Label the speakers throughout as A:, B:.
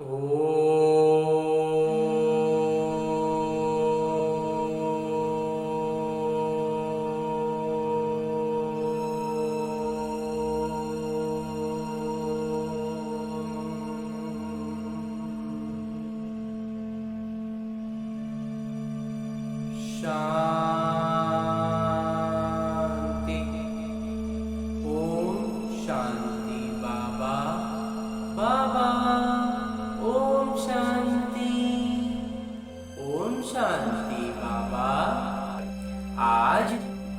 A: शांति। ओम शांति। बाबा बाबा ओम शांति। ओम शांति बाबा। आज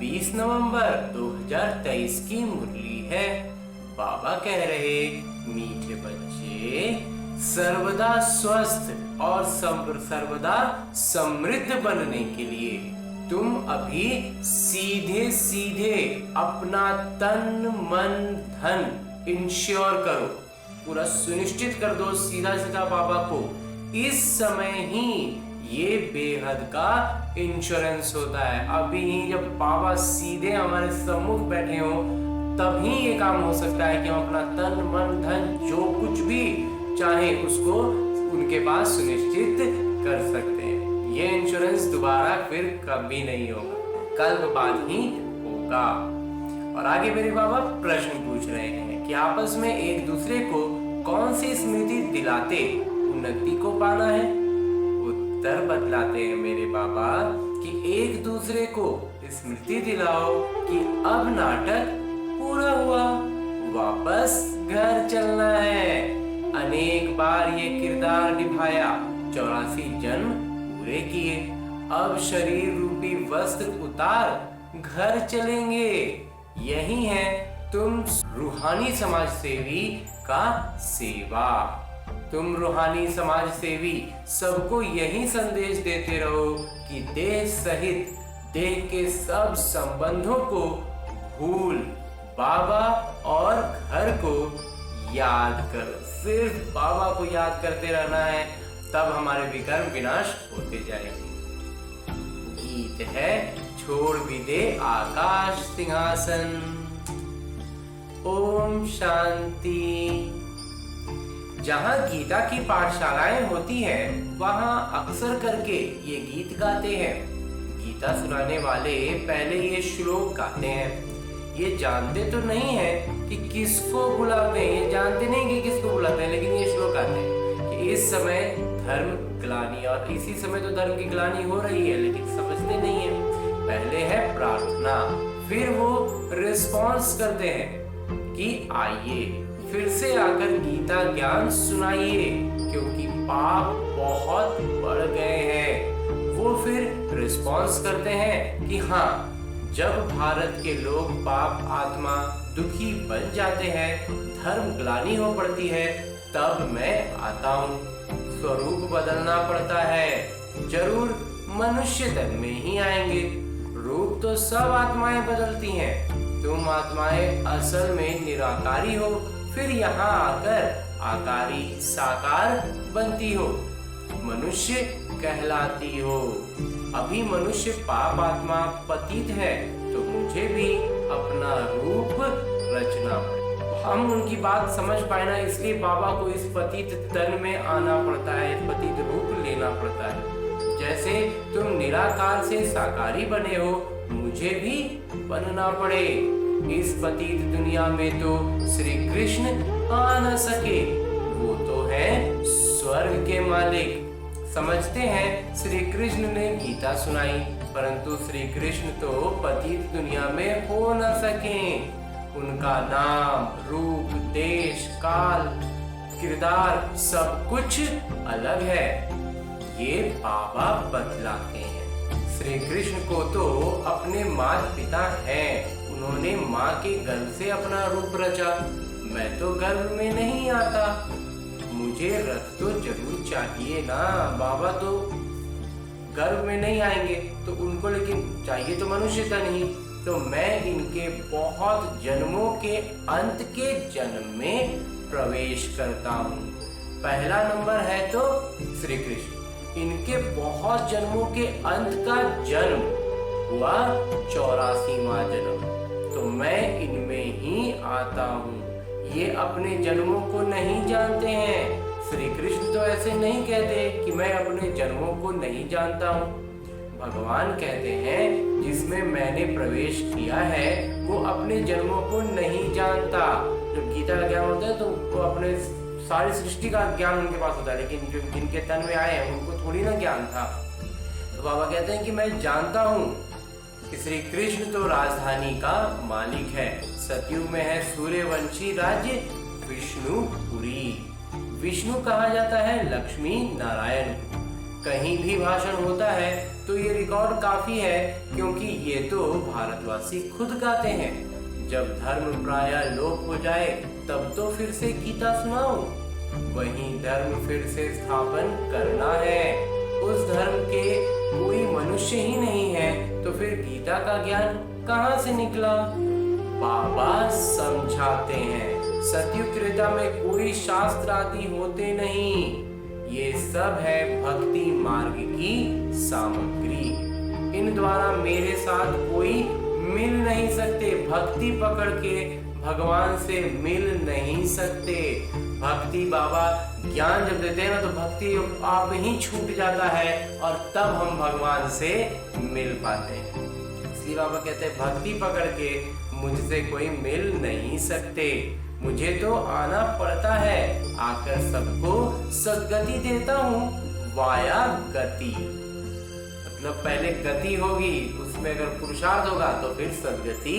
A: 20 नवंबर 2023 की मुरली है। बाबा कह रहे, मीठे बच्चे, सर्वदा स्वस्थ और सर्वदा समृद्ध बनने के लिए तुम अभी सीधे सीधे अपना तन मन धन इंश्योर करो, पूरा सुनिश्चित कर दो सीधा सीधा बाबा को। इस समय ही ये बेहद का इंश्योरेंस होता है। अभी ही जब बाबा सीधे हमारे सम्मुख बैठे हो तभी ये काम हो सकता है कि हम अपना तन मन धन जो कुछ भी चाहे उसको उनके पास सुनिश्चित कर सकते हैं। ये इंश्योरेंस दोबारा फिर कभी नहीं होगा, कल बाद ही होगा। और आगे मेरे बाबा प्रश्न पूछ रहे हैं कि आपस में एक दूसरे को कौन सी स्मृति दिलाते उन्नति को पाना है। उत्तर बतलाते हैं मेरे बाबा कि एक दूसरे को स्मृति दिलाओ कि अब नाटक पूरा हुआ, वापस घर चलना है। अनेक बार ये किरदार निभाया, 84 जन्म पूरे किए, अब शरीर रूपी वस्त्र उतार घर चलेंगे। यही है तुम रूहानी समाज सेवी का सेवा। तुम रूहानी समाज सेवी सबको यही संदेश देते रहो कि देह सहित देह के सब संबंधों को भूल बाबा और घर को याद करो। सिर्फ बाबा को याद करते रहना है, तब हमारे विकर्म विनाश होते जाएंगे। गीत है छोड़ भी दे आकाश सिंहासन। ओम शांति। जहाँ गीता की पाठशालाएं होती हैं, वहाँ अक्सर करके ये गीत गाते हैं। गीता सुनाने वाले पहले ये श्लोक गाते हैं। ये जानते तो नहीं है कि किसको बुलाते हैं, ये जानते नहीं कि किसको बुलाते हैं, लेकिन ये श्लोक आते हैं कि इस समय धर्म ग्लानि, और इसी समय तो धर्म की ग्लानि हो रही है, लेकिन समझते नहीं है। पहले है प्रार्थना, फिर वो रिस्पॉन्स करते हैं कि आइए फिर से आकर गीता ज्ञान सुनाइए, क्योंकि पाप बहुत बढ़ गए हैं। वो फिर रिस्पॉन्स करते हैं कि हाँ, जब भारत के लोग पाप आत्मा दुखी बन जाते हैं, धर्म ग्लानि हो पड़ती है, तब मैं आता हूँ। स्वरूप बदलना पड़ता है, जरूर मनुष्य तन में ही आएंगे। रूप तो सब आत्माएं बदलती हैं। तुम आत्माएं असल में निराकारी हो, फिर यहाँ आकर आकारी साकार बनती हो, मनुष्य कहलाती हो। अभी मनुष्य पाप आत्मा पतित है, तो मुझे भी अपना रूप रचना पड़े। हम उनकी बात समझ पाए ना, इसलिए बाबा को इस पतित तन में आना पड़ता है, इस पतित रूप लेना पड़ता है। जैसे तुम निराकार से साकारी बने हो, मुझे भी बनना पड़े। इस पतित दुनिया में तो श्री कृष्ण आ न सके, वो तो है स्वर्ग के मालिक। समझते हैं श्री कृष्ण ने गीता सुनाई, परंतु श्री कृष्ण तो पतित दुनिया में हो न सके। उनका नाम, रूप, देश, काल, किरदार सब कुछ अलग है। ये बाबा बतलाते हैं। श्री कृष्ण को तो अपने माता पिता हैं, उन्होंने माँ के गर्भ से अपना रूप रचा। मैं तो गर्भ में नहीं आता, मुझे रथ तो जरूर चाहिए ना। बाबा तो गर्भ में नहीं आएंगे, तो उनको लेकिन चाहिए तो मनुष्य तन ही। तो मैं इनके बहुत जन्मों के अंत के जन्म में प्रवेश करता हूँ। पहला नंबर है तो श्री कृष्ण, इनके बहुत जन्मों के अंत का जन्म हुआ 84वां जन्म, तो मैं इनमें ही आता हूँ। ये अपने जन्मों को नहीं जानते हैं, श्री कृष्ण तो ऐसे नहीं कहते कि मैं अपने जन्मों को नहीं जानता हूँ। भगवान कहते हैं जिसमें मैंने प्रवेश किया है वो अपने जन्मों को नहीं जानता। जब गीता का ज्ञान होता है तो वो अपने सारी सृष्टि का ज्ञान उनके पास होता है, लेकिन जो जिनके तन में आए हैं उनको थोड़ी ना ज्ञान था। तो बाबा कहते हैं कि मैं जानता हूँ कि श्री कृष्ण तो राजधानी का मालिक है। सतयुग में है सूर्यवंशी राज्य विष्णुपुरी। विष्णु कहा जाता है लक्ष्मी नारायण। कहीं भी भाषण होता है तो ये रिकॉर्ड काफी है, क्योंकि ये तो भारतवासी खुद गाते हैं। जब धर्म प्रायः लोप हो जाए तब तो फिर से गीता सुनाओ। वही धर्म फिर से स्थापन करना है। उस धर्म के कोई मनुष्य ही नहीं है तो फिर गीता का ज्ञान कहाँ से निकला? बाबा समझाते हैं सतयुग त्रेता में कोई शास्त्र आदि होते नहीं। ये सब है भक्ति मार्ग की सामग्री। इन द्वारा मेरे साथ कोई मिल नहीं सकते। भक्ति पकड़ के भगवान से मिल नहीं सकते। भक्ति बाबा ज्ञान जब देते हैं ना तो भक्ति आप ही छूट जाता है और तब हम भगवान से मिल पाते हैं। इसलिए बाबा कहते हैं भक्ति पकड़ के मुझसे कोई मिल नहीं सकते। मुझे तो आना पड़ता है, आकर सबको सद्गति देता हूँ वाया गति। मतलब पहले गति होगी, उसमें अगर पुरुषार्थ होगा तो फिर सद्गति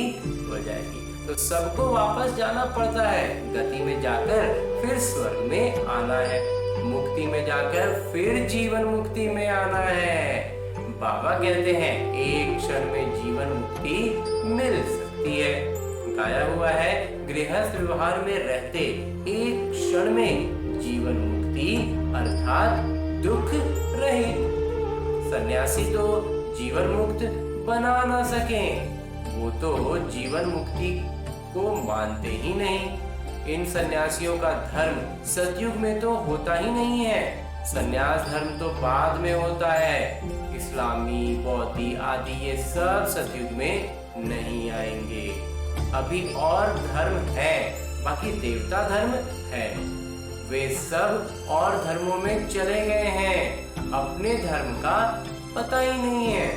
A: हो जाएगी। तो सबको वापस जाना पड़ता है। गति में जाकर फिर स्वर्ग में आना है, मुक्ति में जाकर फिर जीवन मुक्ति में आना है। बाबा कहते हैं एक क्षण में जीवन मुक्ति मिल सकती है। गाया हुआ है गृहस्थ व्यवहार में रहते एक क्षण में जीवन मुक्ति अर्थात दुख रहित। सन्यासी तो जीवन मुक्त बना ना सके, वो तो जीवन मुक्ति को मानते ही नहीं। इन सन्यासियों का धर्म सतयुग में तो होता ही नहीं है। सन्यास धर्म तो बाद में होता है। इस्लामी, बौद्धि आदि ये सब सतयुग में नहीं आएंगे। अभी और धर्म है, बाकी देवता धर्म है। वे सब और धर्मों में चले गए हैं। अपने धर्म का पता ही नहीं है।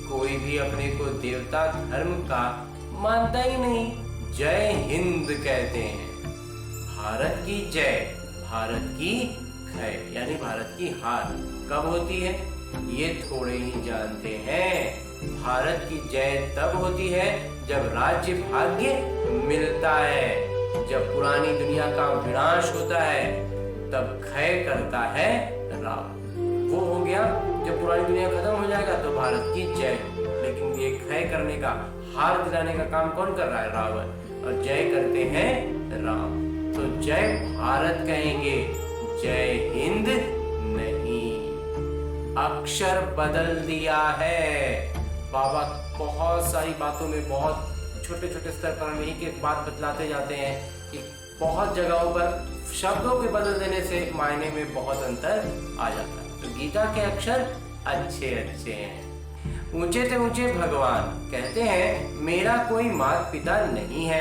A: कोई भी अपने को देवता धर्म का मानता ही नहीं। जय हिंद कहते हैं। भारत की जय, भारत की क्षय, यानी भारत की हार कब होती है ये थोड़े ही जानते हैं। भारत की जय तब होती है जब राज्य भाग्य मिलता है। जब पुरानी दुनिया का विनाश होता है तब क्षय करता है रावण। वो हो गया जब पुरानी दुनिया खत्म हो जाएगा तो भारत की जय। लेकिन ये क्षय करने का, हार दिलाने का काम कौन कर रहा है? रावण। और जय करते हैं राम। तो जय भारत कहेंगे, जय हिंद नहीं। अक्षर बदल दिया है। बाबा बहुत सारी बातों में बहुत छोटे छोटे स्तर पर हम एक एक बात बतलाते जाते हैं कि बहुत जगहों पर शब्दों के बदल देने से मायने में बहुत अंतर आ जाता है। तो गीता के अक्षर अच्छे अच्छे हैं। ऊंचे से ऊंचे भगवान कहते हैं मेरा कोई माता पिता नहीं है,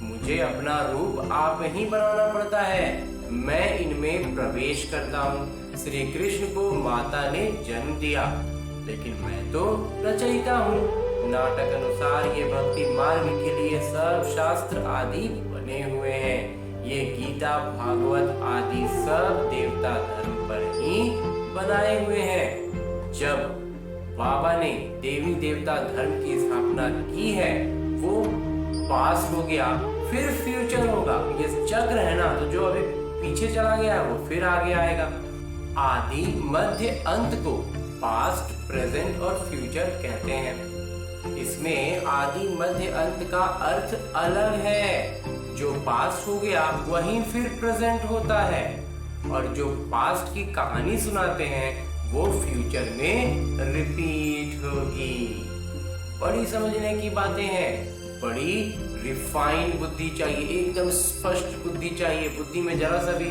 A: मुझे अपना रूप आप ही बनाना पड़ता है। मैं इनमें प्रवेश करता हूँ। श्री कृष्ण को माता ने जन्म दिया, लेकिन मैं तो रचयिता हूँ। नाटक अनुसार ये भक्ति मार्ग के लिए सब शास्त्र आदि बने हुए हैं। ये गीता, भागवत आदि सब देवता धर्म पर ही बनाए हुए हैं। जब बाबा ने देवी देवता धर्म की स्थापना की है वो पास हो गया, फिर फ्यूचर होगा। ये चक्र है ना, तो जो अभी पीछे चला गया वो फिर आगे आएगा। आदि मध्य अंत को पास्ट, प्रेजेंट और फ्यूचर कहते हैं। इसमें आदि मध्य अंत का अर्थ अलग है। जो पास्ट हो गया वही फिर प्रेजेंट होता है, और जो पास्ट की कहानी सुनाते हैं वो फ्यूचर में रिपीट होगी। बड़ी समझने की बातें हैं, बड़ी रिफाइंड बुद्धि चाहिए, एकदम स्पष्ट बुद्धि चाहिए। बुद्धि में जरा सा भी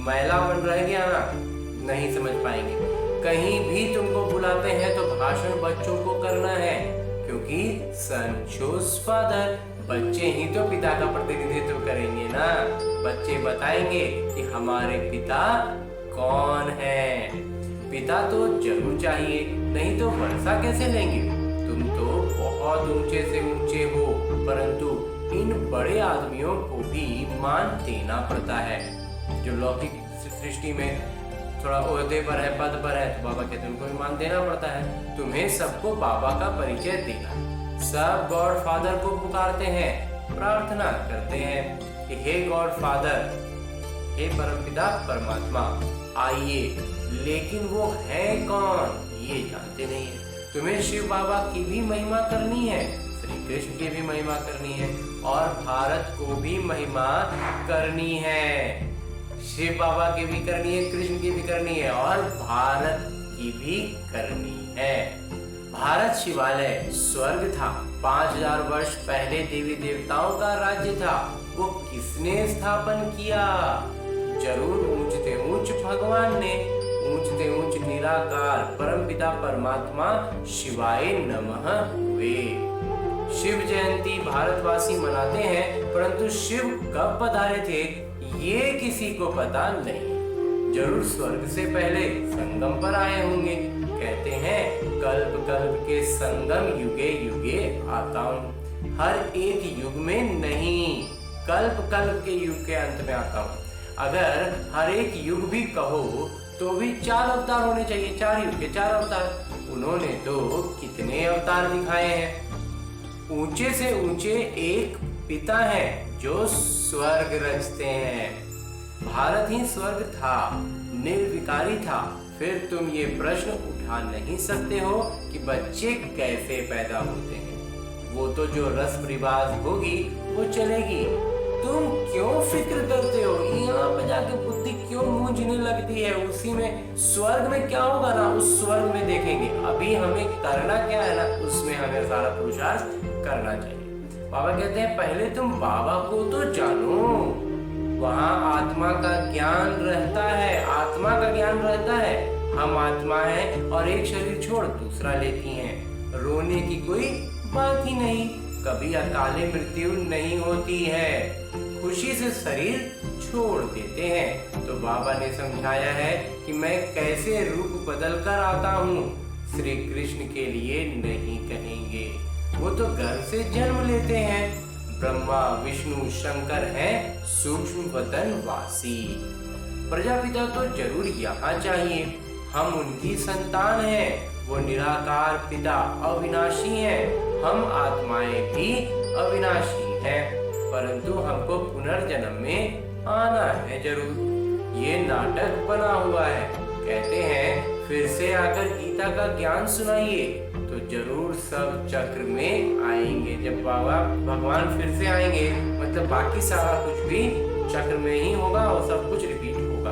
A: मैलापन रह गया ना, नहीं समझ पाएंगे। कहीं भी तुमको बुलाते हैं तो भाषण बच्चों को करना है, क्योंकि सन चोज फादर, बच्चे ही तो पिता का प्रतिनिधित्व करेंगे ना। बच्चे बताएंगे कि हमारे पिता कौन है। पिता तो जरूर चाहिए, नहीं तो वर्षा कैसे लेंगे। तुम तो बहुत ऊंचे से ऊंचे हो, परंतु इन बड़े आदमियों को भी मान देना पड़ता है। जो लौकिक सृष्टि में थोड़ा ओहदे पर है, पद पर है, तो बाबा कहते हैं उनको भी मान देना पड़ता है। तुम्हें सबको बाबा का परिचय देना। सब गॉड फादर को पुकारते हैं, प्रार्थना करते हैं कि हे गॉड फादर, हे परमपिता परमात्मा आइए, लेकिन वो है कौन ये जानते नहीं है। तुम्हें शिव बाबा की भी महिमा करनी है, श्री कृष्ण की भी महिमा करनी है, और भारत को भी महिमा करनी है। शिव बाबा की भी करनी है, कृष्ण की भी करनी है, और भारत की भी करनी है। भारत शिवालय स्वर्ग था। 5000 वर्ष पहले देवी देवताओं का राज्य था। वो किसने स्थापन किया? जरूर ऊंचते ऊंच भगवान ने, ऊंचते ऊंच निराकार परमपिता परमात्मा शिवाय नमः हुए। शिव जयंती भारतवासी मनाते हैं, परंतु शिव कब पधारे थे ये किसी को पता नहीं। जरूर स्वर्ग से पहले संगम पर आए होंगे। कहते हैं कल्प कल्प के संगम युगे युगे आता हूँ। हर एक युग में नहीं, कल्प कल्प के युग के अंत में आता हूँ। अगर हर एक युग भी कहो तो भी 4 अवतार होने चाहिए। 4 युग के 4 अवतार। उन्होंने तो कितने अवतार दिखाए हैं। ऊंचे से ऊंचे एक पिता है जो स्वर्ग रचते हैं। भारत ही स्वर्ग था, निर्विकारी था। फिर तुम ये प्रश्न उठा नहीं सकते हो कि बच्चे कैसे पैदा होते हैं। वो तो जो रस्म रिवाज होगी वो चलेगी। तुम क्यों फिक्र करते हो? यहाँ पे जाके बुद्धि क्यों मूंझने लगती है? उसी में स्वर्ग में क्या होगा ना, उस स्वर्ग में देखेंगे। अभी हमें करना क्या है ना, उसमें हमें सारा पुरुषार्थ करना चाहिए। बाबा कहते हैं पहले तुम बाबा को तो जानो। वहाँ आत्मा का ज्ञान रहता है, आत्मा का ज्ञान रहता है। हम आत्मा है और एक शरीर छोड़ दूसरा लेती हैं। रोने की कोई बात ही नहीं। कभी अकाले मृत्यु नहीं होती है, खुशी से शरीर छोड़ देते हैं। तो बाबा ने समझाया है कि मैं कैसे रूप बदल कर आता हूँ। श्री कृष्ण के लिए नहीं कहेंगे, वो तो घर से जन्म लेते हैं। ब्रह्मा विष्णु शंकर हैं सूक्ष्म वतन वासी। प्रजापिता तो जरूर यहाँ चाहिए। हम उनकी संतान हैं। वो निराकार पिता अविनाशी हैं। हम आत्माएं भी अविनाशी हैं, परंतु हमको पुनर्जन्म में आना है जरूर। ये नाटक बना हुआ है। कहते हैं फिर से आकर गीता का ज्ञान सुनाइए, तो जरूर सब चक्र में आएंगे। जब बाबा भगवान फिर से आएंगे, मतलब बाकी सारा कुछ भी चक्र में ही होगा और सब कुछ रिपीट होगा।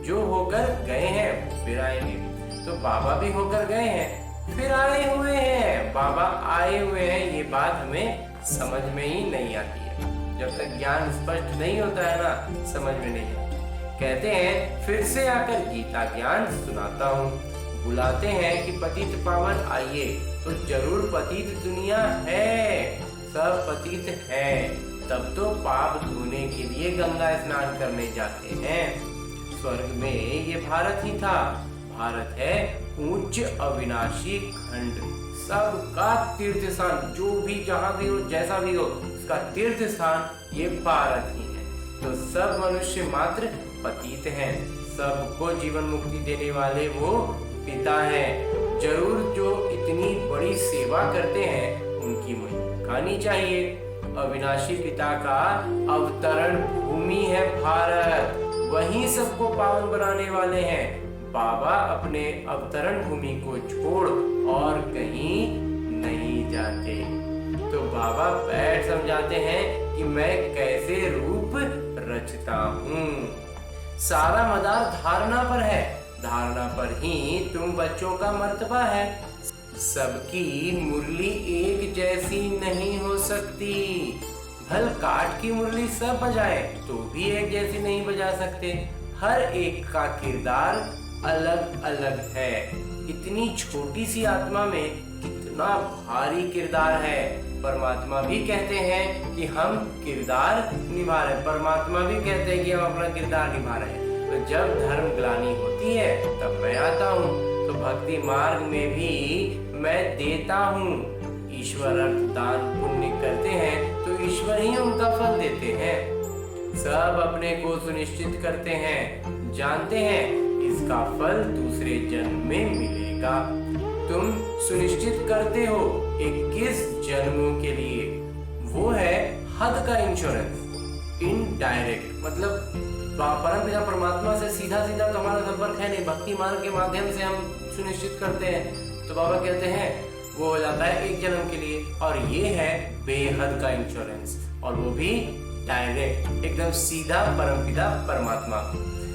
A: जो होकर गए हैं फिर आएंगे। तो बाबा भी होकर गए हैं, फिर आए हुए हैं। बाबा आए हुए हैं, ये बात हमें समझ में ही नहीं आती है। जब तक ज्ञान स्पष्ट नहीं होता है ना, समझ में नहीं आता। कहते हैं फिर से आकर गीता ज्ञान सुनाता हूँ। बुलाते हैं कि पतित पावन आइए, तो जरूर पतित दुनिया है, सब पतित है। तब तो पाप धोने के लिए गंगा स्नान करने जाते हैं। स्वर्ग में ये भारत ही था। भारत है उच्च अविनाशी खंड, सबका तीर्थ स्थान। जो भी जहाँ भी हो, जैसा भी हो, उसका तीर्थ स्थान ये भारत ही है। तो सब मनुष्य मात्र पतित हैं। सबको जीवन मुक्ति देने वाले वो पिता हैं। जरूर जो इतनी बड़ी सेवा करते हैं उनकी महिमा गानी चाहिए। अविनाशी पिता का अवतरण भूमि है भारत, वहीं सबको पावन बनाने वाले हैं। बाबा अपने अवतरण भूमि को छोड़ और कहीं नहीं जाते। तो बाबा बैठ समझाते हैं कि मैं कैसे रूप रचता हूँ। सारा मदार धारणा पर है, धारणा पर ही तुम बच्चों का मर्तबा है। सबकी मुरली एक जैसी नहीं हो सकती। भल काठ की मुरली सब बजाए तो भी एक जैसी नहीं बजा सकते। हर एक का किरदार अलग अलग है। इतनी छोटी सी आत्मा में कितना कितना भारी किरदार है। परमात्मा भी कहते हैं कि हम किरदार निभा रहे हैं, परमात्मा भी कहते हैं कि हम अपना किरदार निभा रहे हैं। तो जब धर्म ग्लानि होती है तब मैं आता हूँ। तो भक्ति मार्ग में भी मैं देता हूँ। ईश्वर अर्थ दान पुण्य करते हैं तो ईश्वर ही उनका फल देते हैं। सब अपने को सुनिश्चित करते हैं, जानते हैं इसका फल दूसरे जन्म में मिलेगा। तुम सुनिश्चित करते हो 21 जन्मों के लिए, वो है हद का इंश्योरेंस। इनडायरेक्ट मतलब परमपिता परमात्मा से सीधा सीधा तो हमारा संपर्क है नहीं, भक्ति मार्ग के माध्यम से हम सुनिश्चित करते हैं। तो बाबा कहते हैं वो हो जाता है 1 जन्म के लिए, और ये है बेहद का इंश्योरेंस, और वो भी डायरेक्ट एकदम सीधा परमपिता परमात्मा।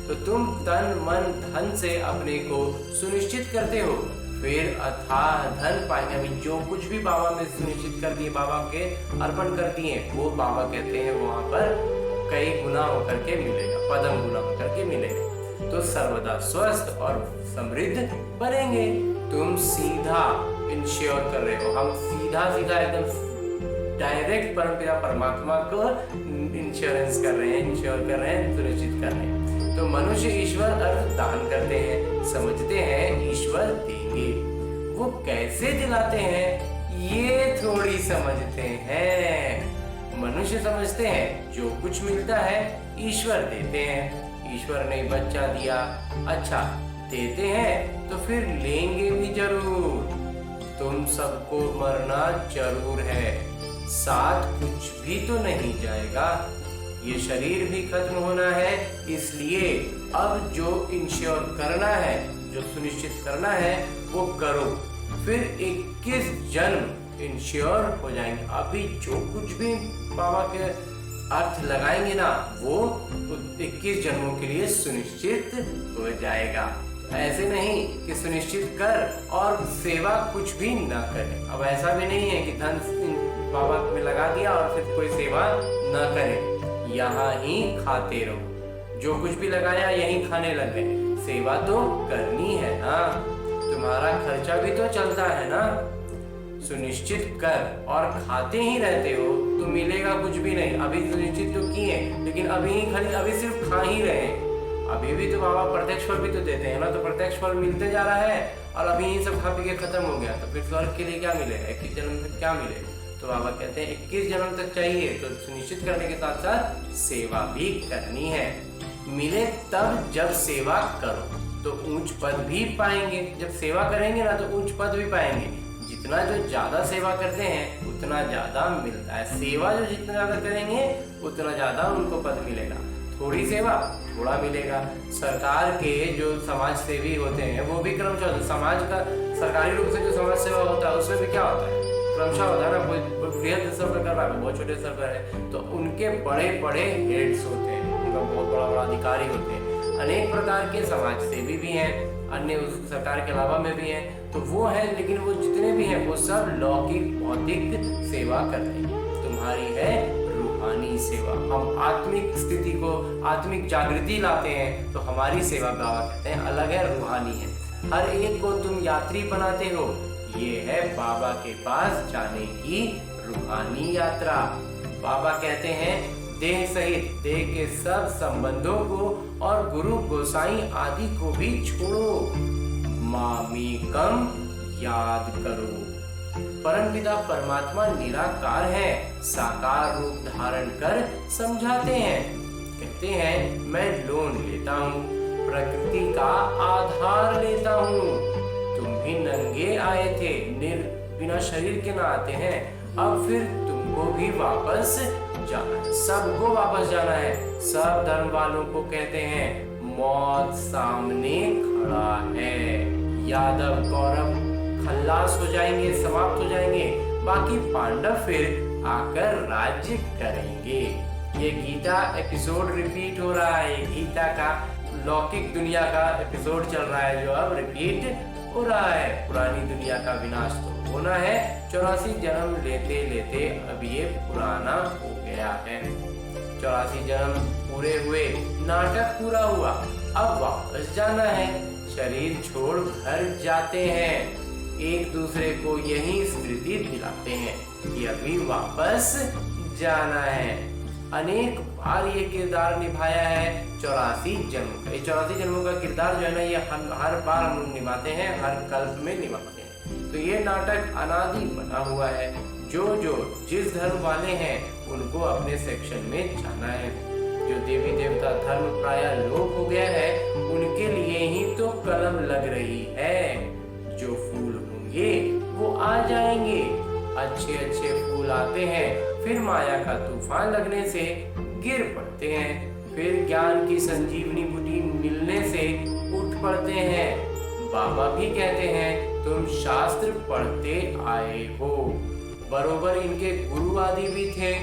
A: तो तुम तन मन धन से अपने को सुनिश्चित करते हो, फिर अथाह धन पाएंगे। अभी जो कुछ भी बाबा में सुनिश्चित कर दिए, बाबा के अर्पण कर दिए, वो बाबा कहते हैं वहां पर कई गुना होकर के मिलेगा, पदम गुना होकर के मिलेगा। तो सर्वदा स्वस्थ और समृद्ध बनेंगे। तुम सीधा इंश्योर कर रहे हो, हम सीधा सीधा एकदम डायरेक्ट परमपिता परमात्मा को इंश्योरेंस कर रहे हैं, इंश्योर कर रहे हैं, सुनिश्चित कर रहे हैं। तो मनुष्य ईश्वर अर्थ दान करते हैं, समझते हैं ईश्वर देंगे। वो कैसे दिलाते हैं ये थोड़ी समझते हैं। मनुष्य समझते हैं जो कुछ मिलता है ईश्वर देते हैं। ईश्वर ने बच्चा दिया, अच्छा देते हैं तो फिर लेंगे भी जरूर। तुम सबको मरना जरूर है, साथ कुछ भी तो नहीं जाएगा। ये शरीर भी खत्म होना है, इसलिए अब जो इंश्योर करना है, जो सुनिश्चित करना है वो करो, फिर 21 जन्म इंश्योर हो जाएंगे। अभी जो कुछ भी बाबा के अर्थ लगाएंगे ना, वो 21 जन्मों के लिए सुनिश्चित हो जाएगा। ऐसे नहीं कि सुनिश्चित कर और सेवा कुछ भी ना करे। अब ऐसा भी नहीं है कि धन बाबा में लगा दिया और फिर कोई सेवा ना करे, यहाँ ही खाते रहो, जो कुछ भी लगाया यहीं खाने लग गए। सेवा तो करनी है ना, तुम्हारा खर्चा भी तो चलता है ना। सुनिश्चित कर और खाते ही रहते हो तो मिलेगा कुछ भी नहीं। अभी सुनिश्चित तो किए, लेकिन अभी सिर्फ खा ही रहे हैं। अभी भी तो बाबा प्रत्यक्ष फल भी तो देते हैं ना, तो प्रत्यक्ष फल मिलते जा रहा है और अभी ये सब खा पी के खत्म हो गया, तो फिर स्वर्ग के लिए क्या मिलेगा? 21 जन्म तक क्या मिलेगा? तो बाबा कहते हैं 21 जन्म तक चाहिए, तो सुनिश्चित करने के साथ साथ सेवा भी करनी है। मिले तब जब सेवा करो तो ऊंच पद भी पाएंगे। जब सेवा करेंगे ना तो ऊंच पद भी पाएंगे। जितना जो ज्यादा सेवा करते हैं उतना ज्यादा मिलता है। सेवा जो जितना ज्यादा करेंगे उतना ज्यादा उनको पद मिलेगा। थोड़ी सेवा थोड़ा मिलेगा। सरकार के जो समाज सेवी होते हैं वो भी क्रमशः समाज का सरकारी रूप से जो समाज सेवा होता है उसमें भी क्या होता है, क्रमशः होता है ना। कोई बृहद स्तर पर कर रहा है, बहुत छोटे स्तर पर है, तो उनके बड़े बड़े हेड्स होते हैं, उनका बहुत बड़ा बड़ा अधिकारी होते हैं। अनेक प्रकार के समाज सेवी भी हैं, अन्य उस सरकार के अलावा में भी हैं, तो वो है। लेकिन वो जितने भी हैं वो सब लौकिक भौतिक सेवा कर रहे हैं। तुम्हारी है रूहानी सेवा। हम आत्मिक स्थिति को, आत्मिक जागृति लाते हैं, तो हमारी सेवा बाबा कहते हैं अलग है, रूहानी है। हर एक को तुम यात्री बनाते हो, ये है बाबा के पास जाने की रूहानी यात्रा। बाबा कहते हैं देह सहित देह के सब संबंधों को और गुरु गोसाई आदि को भी छोड़ो, मामीकम याद करो। परमपिता परमात्मा निराकार है, साकार रूप धारण कर समझाते हैं। कहते हैं मैं लोन लेता हूँ, प्रकृति का आधार लेता हूँ। तुम भी नंगे आए थे, बिना शरीर के ना आते हैं, अब फिर तुमको भी वापस जाना है, सबको वापस जाना है। सब धर्म वालों को कहते हैं मौत सामने खड़ा है। यादव कौरव खल्लास हो जाएंगे, समाप्त हो जाएंगे, बाकी पांडव फिर आकर राज्य करेंगे। ये गीता एपिसोड रिपीट हो रहा है, गीता का लौकिक दुनिया का एपिसोड चल रहा है जो अब रिपीट हो रहा है। पुरानी दुनिया का विनाश तो होना है, 84 जन्म लेते लेते अब ये पुराना हो गया है। 84 जन्म पूरे हुए, नाटक पूरा हुआ, अब वापस जाना है। शरीर छोड़ घर जाते हैं, एक दूसरे को यही स्मृति दिलाते हैं कि अभी वापस जाना है। अनेक बार ये किरदार निभाया है 84 जन्म का। 84 जन्मों का किरदार जो है ना, ये हर बार हम लोग निभाते हैं, हर कल्प में निभाते हैं। तो ये नाटक अनादि बना हुआ है। जो जिस धर्म वाले हैं उनको अपने सेक्शन में जाना है। जो देवी देवता धर्म प्राय लोप हो गया है, उनके लिए ही तो कलम लग रही है। जो फूल होंगे वो आ जाएंगे। अच्छे अच्छे फूल आते हैं, फिर माया का तूफान लगने से गिर पड़ते हैं, फिर ज्ञान की संजीवनी बूटी मिलने से उठ पड़ते हैं। बाबा भी कहते हैं तुम शास्त्र पढ़ते आए हो। बरोबर इनके गुरु आदि भी थे,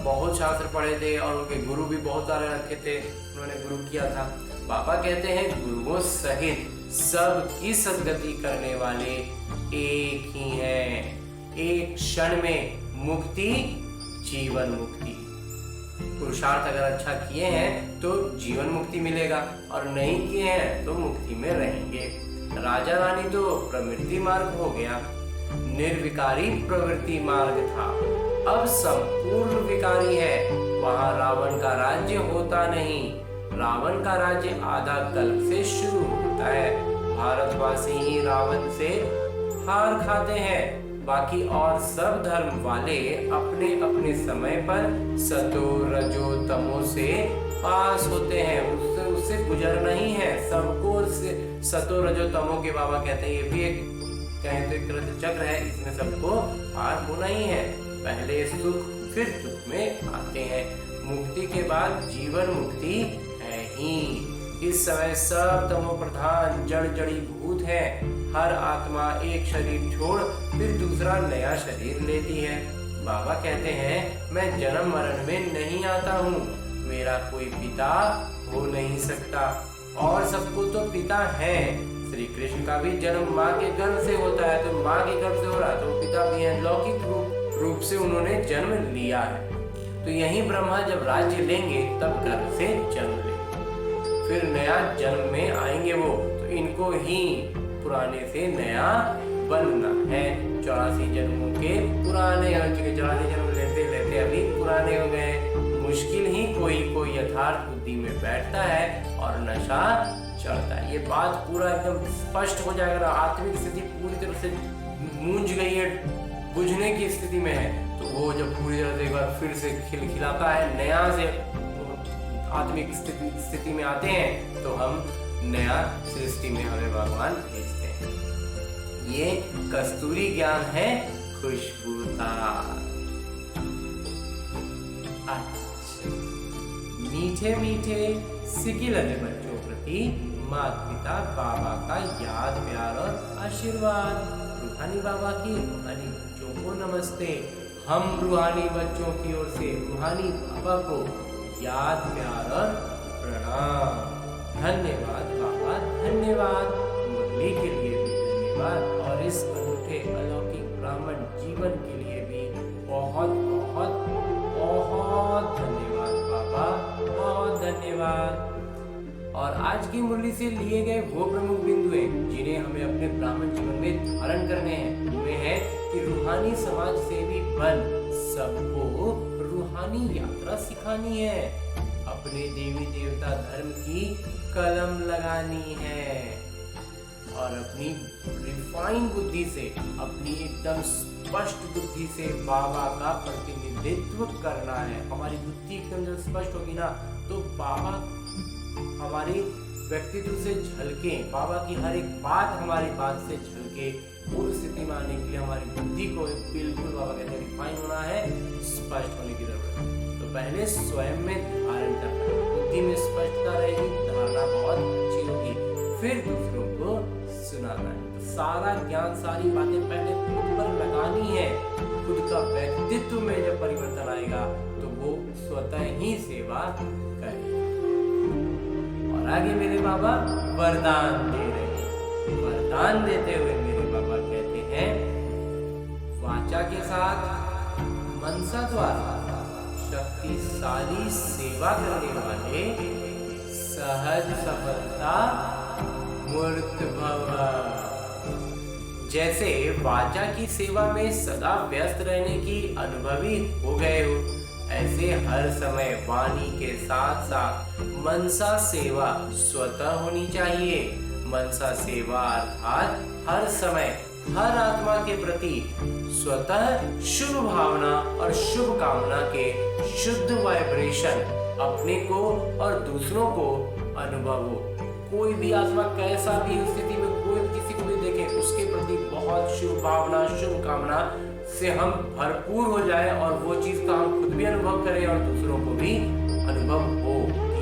A: बहुत शास्त्र पढ़े थे और उनके गुरु भी बहुत सारे रखे थे, उन्होंने गुरु किया था। बाबा कहते हैं गुरुओं सहित सबकी सद्गति करने वाले एक ही हैं। एक क्षण में मुक्ति, जीवन मुक्ति। पुरुषार्थ अगर अच्छा किए हैं तो जीवन मुक्ति मिलेगा, और नहीं किए हैं तो मुक्ति में रहेंगे। राजा रानी तो प्रवृत्ति मार्ग हो गया, निर्विकारी प्रवृत्ति मार्ग था, अब संपूर्ण विकारी है। वहां रावण का राज्य होता नहीं। रावण का राज्य आधा कल्प से शुरू होता है। भारतवासी ही रावण से हार खाते हैं। बाकी और सब धर्म वाले अपने अपने समय पर सतो रजो तमो से पास होते हैं। उससे गुजरना ही है सबको। सतो रजो तमो के बाबा कहते हैं, ये भी एक कहें तो एक तरह से चक्र है, इसमें सबको पार होना ही है। पहले सुख फिर दुख में आते हैं। मुक्ति के बाद जीवन मुक्ति है ही। इस समय सब तमो प्रधान जड़ जड़ी भूत है। हर आत्मा एक शरीर छोड़ फिर दूसरा नया शरीर लेती है। बाबा कहते हैं मैं जन्म मरण में नहीं आता हूँ, मेरा कोई पिता हो नहीं सकता, और सबको तो पिता है। श्री कृष्ण का भी जन्म माँ के गर्भ से होता है, तो माँ के गर्भ से हो रहा है तो पिता भी है। लौकिक रूप से उन्होंने जन्म लिया है। तो यही ब्रह्मा जब राज्य लेंगे तब गर्भ से जन्म लेंगे, फिर नया जन्म में आएंगे वो। तो इनको ही पुराने से नया बनना है। 84 जन्मों के पुराने हो चुके, 84 जन्म लेते लेते अभी पुराने हो गए। मुश्किल ही कोई यथार्थ बुद्धि में बैठता है और नशा चढ़ता है। ये बात पूरा एकदम स्पष्ट हो जाएगा। आत्मिक स्थिति पूरी तरह से मूंझ गई है, बुझने की स्थिति में है, तो वो जब पूरी तरह से एक बार फिर से खिलखिलाता है, नया से आत्मिक स्थिति में आते हैं, तो हम नया सृष्टि में हमें भगवान भेजते हैं। ये कस्तूरी ज्ञान है खुशबूदार। मीठे मीठे सिकिलते बच्चों प्रति माता पिता बाबा का याद प्यार और आशीर्वाद। रूहानी बाबा की रूहानी बच्चों को नमस्ते। हम रूहानी बच्चों की ओर से रूहानी बाबा को याद प्यार और प्रणाम। धन्यवाद बाबा, धन्यवाद। मुरली के लिए भी धन्यवाद, और इस अनूठे अलौकिक ब्राह्मण जीवन के लिए भी बहुत बहुत बहुत धन्यवाद बाबा, बहुत धन्यवाद। और आज की मुरली से लिए गए वो प्रमुख बिंदु हैं जिन्हें हमें अपने ब्राह्मण जीवन में धारण करने हैं। उनमें है कि रूहानी समाज सेवी बन सबको रूहानी यात्रा सिखानी है, अपने देवी देवता धर्म की कलम लगानी है, और अपनी रिफाइन बुद्धि से, अपनी एकदम स्पष्ट बुद्धि से बाबा का प्रतिनिधित्व करना है। हमारी बुद्धि एकदम जब स्पष्ट होगी ना, तो बाबा हमारी व्यक्तित्व से झलके, बाबा की हर एक बात हमारी बात से झलके। पूर्ण स्थिति में आने के लिए हमारी बुद्धि को बिल्कुल बाबा कहते हैं रिफाइन होना है, स्पष्ट होने की जरूरत है। तो पहले स्वयं में धारण करना है, बुद्धि में स्पष्टता रहेगी, धारणा बहुत अच्छी होगी, फिर दूसरों को सुनाना है। तो सारा ज्ञान, सारी बातें पहले खुद पर लगानी है। खुद का व्यक्तित्व में जब परिवर्तन आएगा तो वो स्वतः ही सेवा करेगा। और आगे मेरे बाबा वरदान दे रहे हैं। वरदान देते हुए मेरे बाबा कहते हैं, वाचा के साथ मनसा द्वारा शक्तिशाली सेवा करने वाले सहज सफलता मूर्त भव। जैसे वाचा की सेवा में सदा व्यस्त रहने की अनुभवी हो गए हो, ऐसे हर समय वाणी के साथ साथ मनसा सेवा स्वतः होनी चाहिए। मनसा सेवा अर्थात हर समय हर आत्मा के प्रति स्वतः शुभ भावना और शुभ कामना के शुद्ध वाइब्रेशन अपने को और दूसरों को अनुभव हो। कोई भी आत्मा कैसा भी स्थिति में कोई किसी को भी देखे, उसके प्रति बहुत शुभ भावना शुभ कामना से हम भरपूर हो जाए और वो चीज का हम खुद भी अनुभव करें और दूसरों को भी अनुभव हो।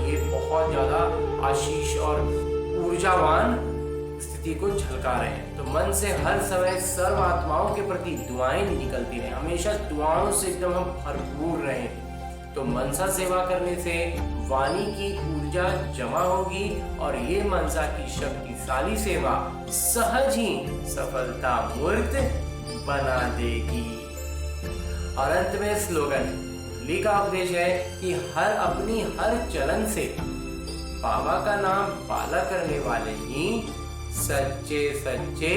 A: ये बहुत ज्यादा आशीष और ऊर्जावान स्थिति को झलका रहे हैं। तो मन से हर समय सर्व आत्माओं के प्रति दुआएं निकलती रहे, हमेशा दुआओं से एकदम हम भरपूर रहें। तो मनसा सेवा करने से वाणी की ऊर्जा जमा होगी और ये मनसा की शक्तिशाली सेवा सहज ही सफलता मूर्त बना देगी। और अंत में स्लोगन ली का उपदेश है कि अपनी हर चलन से बाबा का नाम पाला करने वाले ही सच्चे सच्चे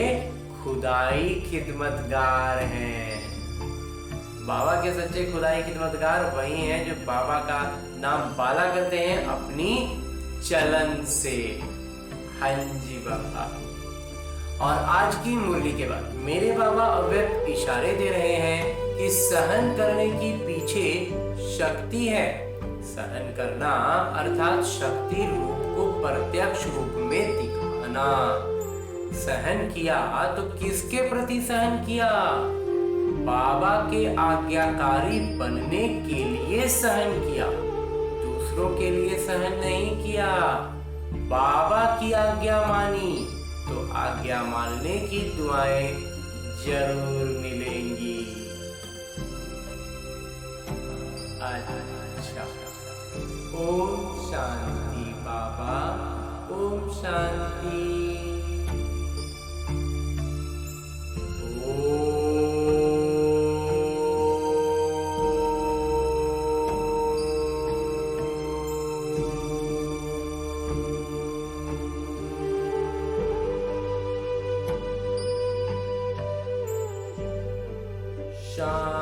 A: खुदाई खिदमतगार हैं। बाबा के सच्चे खुदाई खिदमतगार वही हैं जो बाबा का नाम पाला करते हैं अपनी चलन से। हाँ जी बाबा। और आज की मुरली के बाद मेरे बाबा अव्यक्त इशारे दे रहे हैं कि सहन करने की पीछे शक्ति है। सहन करना अर्थात शक्ति रूप को प्रत्यक्ष रूप में दिखाना। सहन किया तो किसके प्रति सहन किया? बाबा के आज्ञाकारी बनने के लिए सहन किया, दूसरों के लिए सहन नहीं किया। बाबा की आज्ञा मानी तो आज्ञा मानने की दुआएं जरूर मिलेंगी। अच्छा, ओम शांति बाबा, ओम शांति। शांति।